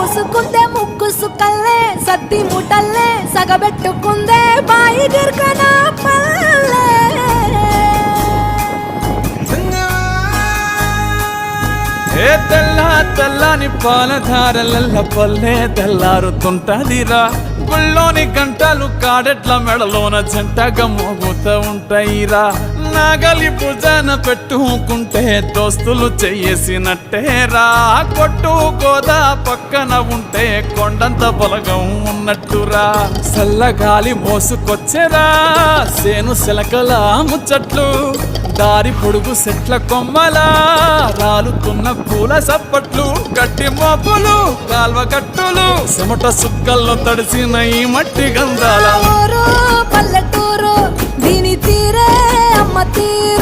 పూసుకుందే ముక్కు సుక్కల్లే సత్తి ముటల్లే సగబెట్టుకుందే బాయి గిర్కన పల్లె ఏ తెల్లని పాలధారలల్ల పల్లె తెల్లారుతుంటదిరా గుళ్ళోని గంటలు కాడెట్ల మెడలోన జంటగా మోగుతూ ఉంటాయిరా నాగలి భుజాన పెట్టుకుంటే దోస్తులు చెయ్యేసినట్టేరా కొట్టు గోదా పక్కన ఉంటే కొండంత బలగం ఉన్నట్టురా చల్లగాలి మోసుకొచ్చెరా సేను శిలకల ముచ్చట్లు దారి పొడుగు సెట్ల కొమ్మలా రాలుతున్న పూల సప్పట్లు గట్టి మోపులు కాల్వ కట్టులు చెమట సుక్కల్లో తడిసిన ఈ మట్టి గంధాల పల్లెటూరు దీని తీరే అమ్మ తీరు